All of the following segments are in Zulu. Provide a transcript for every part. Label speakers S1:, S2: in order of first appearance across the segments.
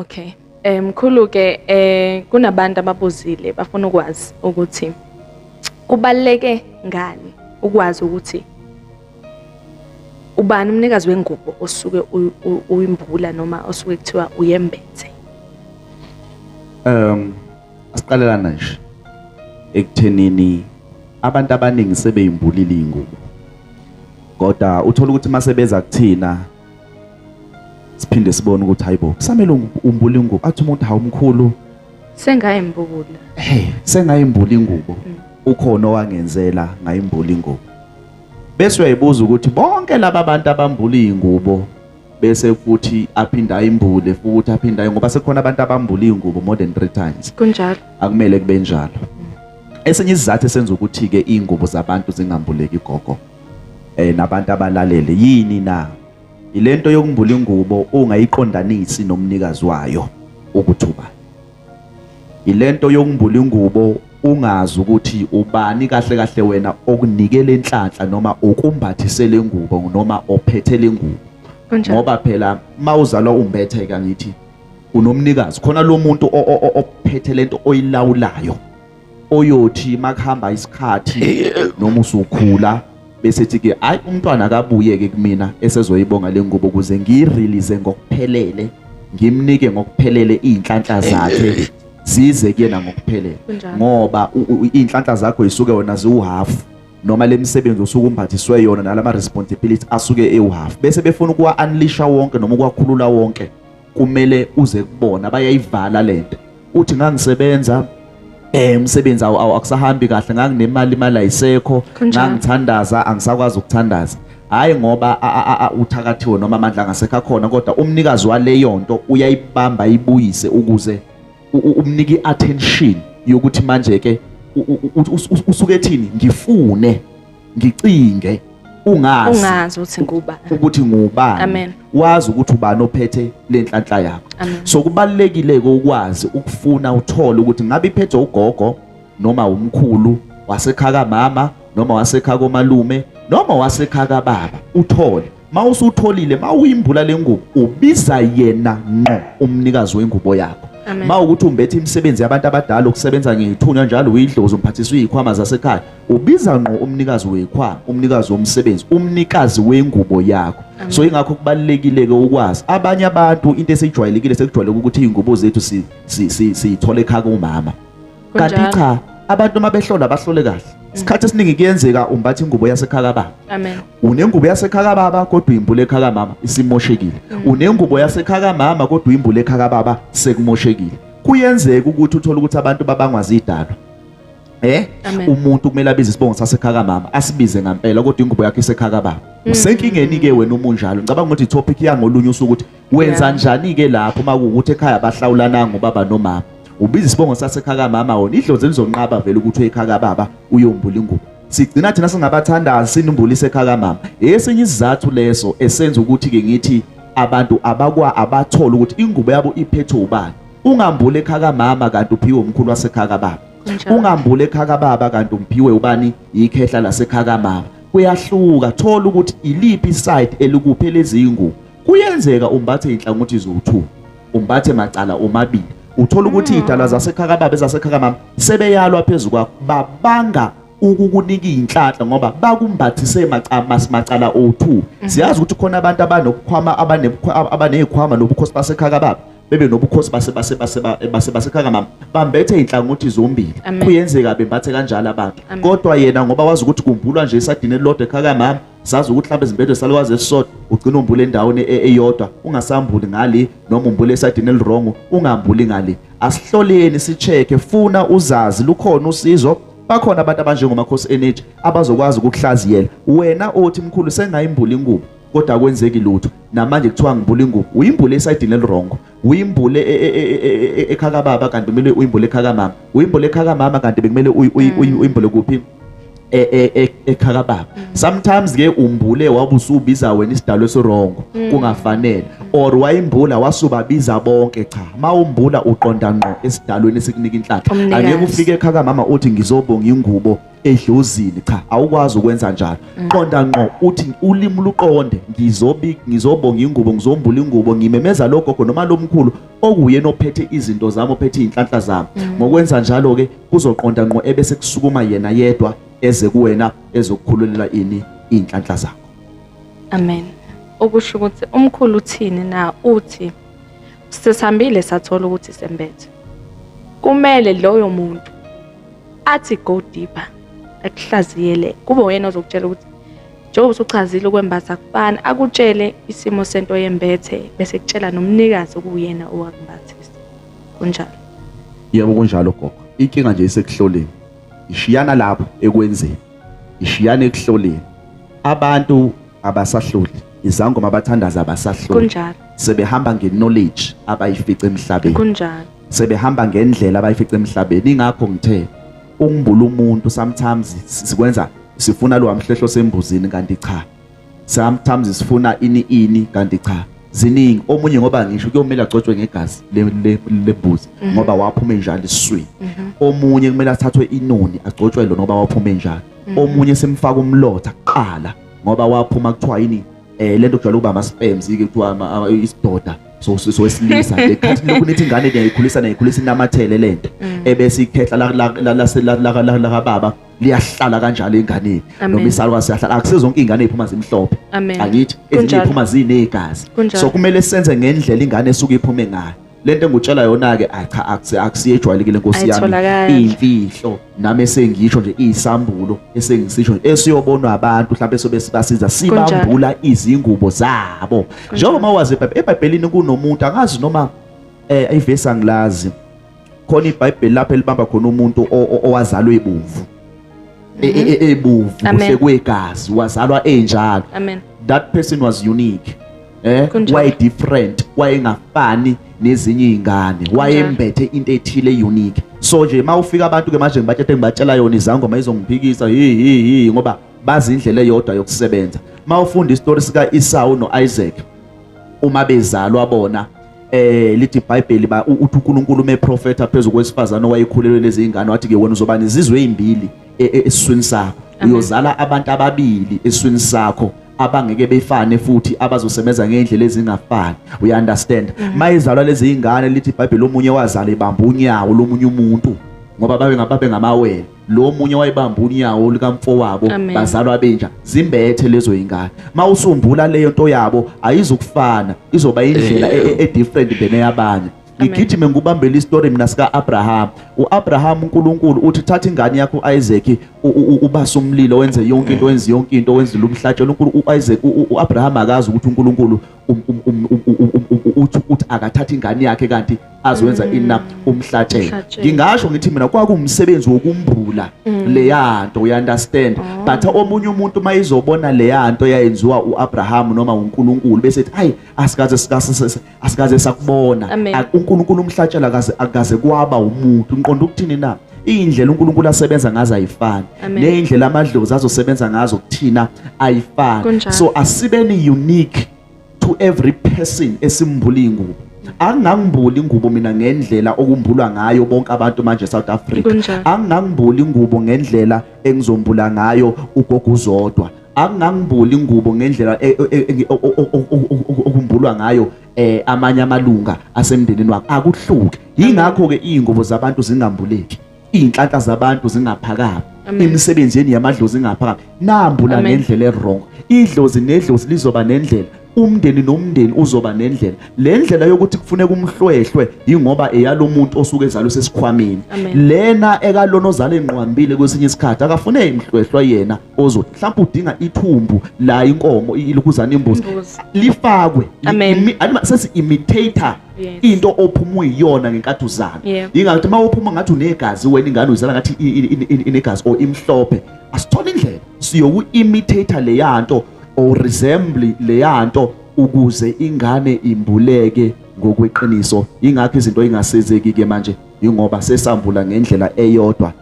S1: Okay. Mkhulu ke kunabantu ababuzile bafuna ukwazi ukuthi kubaleke ngani ukwazi ukuthi ubani umnikazi wengubo osuke uyimbula noma osuke kuthiwa uyembethe.
S2: Asiqalelana nje ekuthenini abantu abaningi sebeyimbulile ingubo. Kodwa uthola ukuthi masebeza kuthina siphinde sibone ukuthi hayibo kusamele umbule ingubo athi umuntu hawu mkhulu
S1: Sengayimbula.
S2: sengayimbula ingubo ukhona owangenzela ngayimbula ingubo. Bese uyayibuza ukuthi bonke laba bantu abambula ingubo bese futhi aphinda ayimbule futhi aphinda ngoba sekukhona abantu abambula ingubo more than 3 times.
S1: Kunjalo.
S2: Akumele kube njalo. Esenye isizathu esenza ukuthi ke ingubo zabantu zingambuleki igogo nabantu abalalele yini na ilento yokumbula ingubo ungayiqondanisi nomnikazi wayo ukuthi ubani. Ilento yokumbula ingubo ungazi ukuthi ubani kahle kahle wena okunikele enhlanhla noma ukumbathisele ingubo noma ophethele ingubo. Ngoba phela mawuzalwa umbetheka ngithi unomnikazi khona lo muntu ophethe lento oyilawulayo oyothi makuhamba isikhathi noma usukhula bese ethi ke hayi umntwana akabuye ke kumina esezoyibonga lengubo ukuze ngiyirelease ngokuphelele ngimnike ngokuphelele inhlanhla zakhe zize kuyena ngokuphelele ngoba inhlanhla zakho isuke wona ziwu-half noma lemisebenzi osuke umphathiswe yona nalama responsibility asuke ewu-half bese befuna ukuwa unleasha wonke noma ukwakhulula wonke kumele uze kubona bayayivala lento uthi ngangisebenza umsebenzi akusahambi kahle nganginemali imali ayisekho ngangithandaza angisakwazi ukuthandaza hayi ngoba uthakathiwe noma amandla angasekho akhona kodwa umnikazi waleyo nto uyayibamba ayibuyise ukuze umniki attention yokuthi manje ke usuke ethini ngifune ngicinge ungazi ukuthi ngubani
S1: Amen.
S2: wazi ukuthi ubani ophethe lenhlanhla yakho. So kubalekile ukwazi ukufuna uthole ukuthi ngabe iphethe ugogo noma umkhulu wasekhaya mama noma wasekhaya komalume noma wasekhaya baba uthole mawusutholile mawuyimbula lengubo ubiza yena ngqo umnikazi wengubo yakho. Mawukuthi umbethe imisebenzi yabantu abadala ukusebenza ngeyithunya njalo uyidlozi umphathiswa izikhwama zasekhaya ubiza ngqo umnikazi wezikhwama umnikazi womsebenzi umnikazi wengubo yakho. So ingakho kubalekile ke ukwazi abanye abantu into esijwayelekile sekujwayele ukuthi izingubo zethu siyithola ekhaya kumama kanti cha abantu mabehlola bahlole kahle isikhathi esiningi kuyenzeka umbatha ingubo yasekhaya baba unengubo yasekhaya baba kodwa uyimbule ekhaya mama isimoshekile unengubo yasekhaya mama kodwa uyimbule ekhaya baba sekumoshekile. Kuyenzeka ukuthi uthola ukuthi abantu babangwazi idalo umuntu kumele abize isibongo sasekhaya mama asibize ngempela kodwa ingubo yakhe isekhaya baba usenkingeni ke wena umunjalo ngicabanga ukuthi itopic yangolunye usuku ukuthi wenza njani ke lapho makuwukuthi ekhaya bahlawulana ngobaba nomama ubiza isibongo sasekhaya mama wona idlozi elizonqaba vele ukuthi uyekhaya baba uyombula ingubo sigcina thina singabathandazi sinumbulise ekhaya mama. Esinye isizathu leso esenza ukuthi ke ngithi abantu abathola ukuthi ingubo yabo iphethe ubani. Ungambule ekhaya mama kanti uphiwe umkhulu wasekhaya baba ungambule ekhaya baba kanti umphiwe ubani ikhehla lasekhaya mama kuyahluka. Thola ukuthi iliphi side elikuphe lezi ingubo. Kuyenzeka umbathe inhlangothi zo2 umbathe macala omabili uthola ukuthi idala zasekhaya baba ezasekhaya mama sebeyalwa phezulu kwakho babanga ukukunika inhlanhla ngoba bakumbathise macala o2. Siyazi ukuthi khona abantu abanokukhwama abanezikhwama nobukhosi basekhaya baba bebe nobukhosi basekhaya mama bambethe inhlangothi zombili. Kuyenzeka bembathe kanjalo abantu kodwa yena ngoba wazi ukuthi kumbulwa nje esadini elilodwa ekhaya mama sazi ukuthi mhlawumbe izimbethe salukwazi esisodwa ugcina umbule endaweni eyodwa ungasambuli ngale noma umbule esadini elirongo ungambuli ngale. Asihloleni sicheke funa uzazi lukhona usizo bakhona abantu abanjengomakhosi energy abazokwazi ukukuhlaziyela wena othi mkhulu sengayimbula ingubo kodwa kwenzeki lutho namanje kuthiwa ngimbula ingubo uyimbule esidini elirongo uyimbule ekhaya baba kanti kumele uyimbule ekhaya mama uyimbule ekhaya mama kanti bekumele uyimbule kuphi ekhaya baba. Sometimes ke umbule wabusubiza wena isidalo esirongo kungafanele or wayimbula wasubabiza bonke cha mawumbula uqonda ngqo esidalweni esikunika inhlanhla angeke ufike ekhaya mama uthi ngizobonga ingubo edlozini, cha awukwazi ukwenza njalo. Qonda ngqo uthi ulimi luqonde, ngizobonga ingubo, ngizombula ingubo, ngimemeza logogo noma lomkhulu okuyena ophethe izinto zami, ophethe inhlanhla zami. Ngokwenza njalo ke kuzoqonda ngqo ebese kusukuma yena yedwa eze kuwena ezokukhululela inhlanhla zakho.
S1: Amen. Okusho ukuthi umkhulu uthini na uthi sesihambile sathola ukuthi sembethe. Kumele loyo muntu athi go deeper, akuhlaziyele. Kube wena ozokutshela ukuthi njengoba usuchazile ukwembatha kufana, akutshele isimo sento yembethe bese kutshela nomnikazi okuyena owakumbathisa. Kunjalo.
S2: Yebo kunjalo gogo. Inkinga nje isekuhloleni. Ishiyana lapho ekwenzeni. Ishiyana ekuhloleni. Abantu abasahloli, izangoma abathandaza abasahloli.
S1: Kunjalo.
S2: Sebehamba ngeknowledge abayifica emhlabeni.
S1: Kunjalo.
S2: Sebehamba ngendlela abayifica emhlabeni. Ingakho ngithe ungimbula umuntu sometimes sikwenza sifuna lo amhlehlo sembuzini kanti cha. Sometimes sifuna ini kanti cha. Ziningi omunye ngoba ngisho kuyomela agcotshwe ngegazi lembuzi ngoba waphume njalo isiswini. Omunye kumele athathwe inoni agcotshwe lo ngoba waphume njalo. Omunye semfaka umlotha kuqala ngoba waphuma kuthiwa yini lento kujwayele ukuba ama sperms ike kuthiwa isidoda so wesilisa lekhathi lokhu nithi ingane neyikhulisa inamathele lento ebese ikhehla la baba liyahlala kanjalo enganeni noma isalo siyahlala akusezonke ingane eziphuma zimhlophe angithi eziphuma zinegazi so kumele senze ngendlela ingane esuka iphume ngayo. Lento engutshela yona ke cha akusiyejwayelekile Nkosi yami, imfihlo nami esengisho nje isambulo esengisisho esiyobonwa abantu mhlawumbe sobesibasiza sibambula izingubo zabo. Njengoba wazi eBhayibhelini kunomuntu angazi noma ivesi angilazi khona iBhayibheli lapho elibamba khona umuntu owazalwa ebomvu ebomvu kuhle kwegazi wazalwa enjalo. That person was unique. Why different, why engafani nezinye izingane, why embethe into ethile unique. So nje mawufika abantu ke manje ngibatshela yona izangoma izongiphikisa ngoba bazi indlela eyodwa yokusebenza. Mawufunda istory sika Esau no Isaac uma bezalwa bona lithi iBhayibheli uthi uNkulunkulu meprofeta phezulu kwesifazana owayekhulelwe lezi izingane wathi ke wena uzoba nezizwe ezimbili esiswini sakho, uyozala abantu ababili esiswini sakho abangeke befane futhi abazosebenza ngendlela ezingafani. We understand. Mayizalwa lezi izingane lithi iBhayibheli omunye wazala ebamba unyawo lomunye umuntu ngoba babe ngamawele, lo omunye wayibamba unyawo likamfowabo bazalwa benja zimbethe lezo izingane. Mawusumbula leyo nto yabo ayizukufana, izoba indlela different than eyabanye. Ngigijime ngubambela istory mina sika Abraham. uAbraham uNkulunkulu uthi thatha ingane yakho Isaac ubasa umlilo wenze yonke into wenze lumhlatshelo. uIsaac uAbraham akazi ukuthi uNkulunkulu uthi akathatha ingane yakhe kanti azwenza umhlatshelo. Ngingasho ngithi mina kwakuumsebenzi wokumbula leyanto, you understand. But omunye umuntu mayizobona leyanto yayenziwa uAbraham noma uNkulunkulu bese ethi hayi asikaze sakubona uNkulunkulu umhlatshelo akaze kwaba umuntu. Ngiqonda ukuthini na indlela uNkulunkulu asebenza ngazo ayifani neindlela amadlozi azosebenza ngazo kuthina ayifani. So asibeni unique to every person esimbula ingubo. Angangibuli ingubo mina ngendlela okumbulwa ngayo bonke abantu manje eSouth Africa. Angangibuli ingubo ngendlela engizombula ngayo ugogo uzodwa. Angangibuli ingubo ngendlela okumbulwa ngayo amanye amalunga asemndenini wakhe. Akuhluke. Yingakho ke ingubo zabantu zingambuleki, inhlanhla zabantu zingaphakami, imisebenzi yeni yamadlozi ingaphakami. Nambula ngendlela errong. Idlozi nedlozi lizoba nendlela, umndeni nomndeni uzoba nendlela. Le ndlela yokuthi kufuneka umhlwehlwe ingoba eyalomuntu osuke ezalwe sesikhwameni. Lena ekalona ozale enqwambile kwesinye isikhathi akafune imhlwehlwa yena ozothi mhlawumbe udinga ithumbu la inkomo ilukuzana imbuzi lifakwe sesi imitator into ophuma uyiyona ngenkathi uzana. Ingathi mawuphuma ngathi unegazi wena ingane uzala ngathi inegazi o imhlophe, asithola indlela siyoku imitator le yanto or resemble leyanto ukuze ingane imbuleke ngokweqiniso. Ingakho izinto ingasezeki ke manje ingoba sesambula ngendlela eyodwa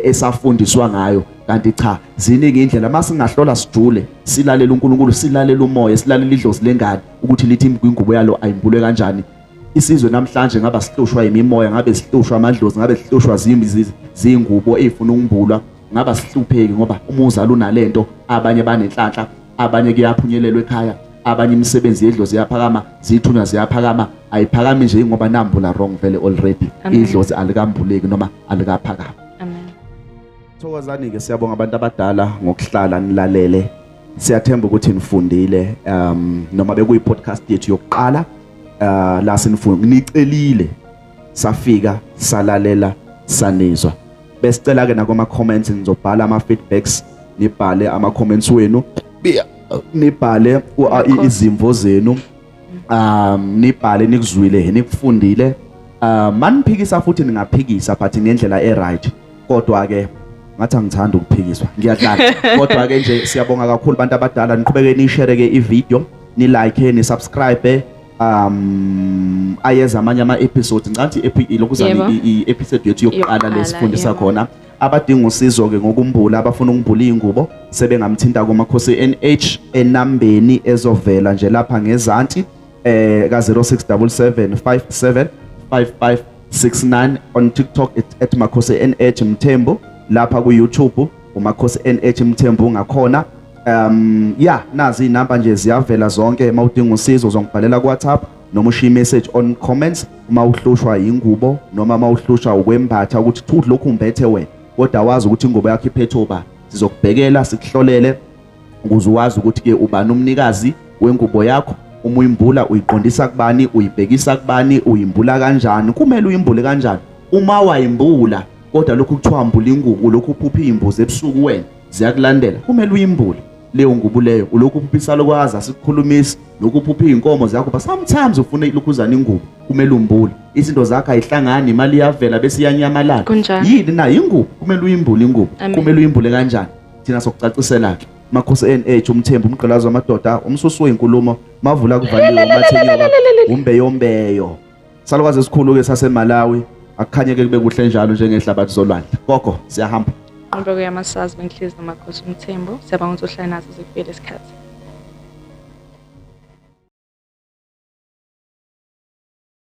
S2: esafundiswa ngayo. Kanti cha ziningi indlela masingahlola sijule silalela uNkulunkulu, silalela umoya, silalela idlozi lengane ukuthi lithi ingubo yalo ayimbulwe kanjani. Isizwe namhlanje ngaba sihlushwa imimoya, ngabe sihlushwa amadlozi, ngabe sihlushwa zingubo ezifuna ukumbulwa. ngaba sihlupheki ngoba umuzala unalento, abanye banenhlanhla, abanye kuyaphunyelelwa ekhaya, abanye imisebenzi yedlozi iyaphakama, zithunywa ziyaphakama, ayiphakami nje ngoba nambula wrong vele already. Idlozi alikambuleki noma alikaphakama.
S1: Amen.
S2: Thokozani-ke, siyabonga abantu abadala ngokuhlala nilalele. Siyathemba ukuthi nifundile noma bekuyi-podcast yethu yokuqala la nicelile, safika salalela sanizwa. Besicela-ke nakoma-comments nizobhala ama-feedbacks, nibhale ama-comments wenu, nibhale izimvo zenu, nibhale nikuzwile nikufundile. Maniphikisa futhi ningaphikisa but ngendlela e-right, kodwa-ke ngathi angithanda ukuphikiswa, ngiyadlala. Kodwa-ke nje siyabonga kakhulu abantu abadala, niqhubeke nishare-ke i-video, ni-like, ni-subscribe. Ayeza amanye ama-episode, ngicathi lokuzana i-episode yethu yokuqala lesifundisa khona abadinga usizo-ke ngokumbula, abafuna ukumbula iy'ngubo, sebengamthinta kuMakhosi NH enambeni ezovela nje lapha ngezansi ka-0677 575569, on TikTok at Makhosi NH Mthembu, lapha ku-YouTube uMakhosi NH Mthembu ungakhona. Nazi inamba nje ziyavela zonke. Mawudinga usizo uzongibhalela ku-WhatsApp noma ushiye message on comments uma uhlushwa ingubo noma uma uhlushwa ukwembatha ukuthi thuthi lokhu umbethe wena kodwa wazi ukuthi ingubo yakho iphethe ubani. Sizokubhekela sikuhlolele ukuze wazi ukuthi ke ubani umnikazi wengubo yakho, uma uyimbula uyiqondisa kubani, uyibhekisa kubani, uyimbula kanjani, kumele uyimbule kanjani. Uma wayimbula kodwa lokhu kuthiwa mbula ingubo, lokhu uphupha imbuzi ebusuku wena ziyakulandela, kumele uyimbule leyo ngubo leyo. Ulokhu uphuphisa lokwazi asikukhulumisi, lokhu uphupha inkomo zakho, but sometimes ufuna ilukhuzana ingubo, kumele umbule. Izinto zakho ayihlangani, imali iyavela bese iyanyamalala. Yini na ingubo, kumele uyimbule ingubo, kumele uyimbule kanjani. Thina sokucacisela-ke Makhosi NH Umthembu, umgqilazi wamadoda, umsusu wenkulumo, mavula kuvaliwe umathenyoka, umbeyombeyo. Salukwazi esikhulu-ke saseMalawi, akukhanye-ke kube kuhle njalo njengehlabathi zolwandle. Gogo, siyahamba.
S1: Ngibonge amasazi benhliziyo Makhosi Mthembu, siyabonga ukuthi uhlale nazo zikufike lesikhathi.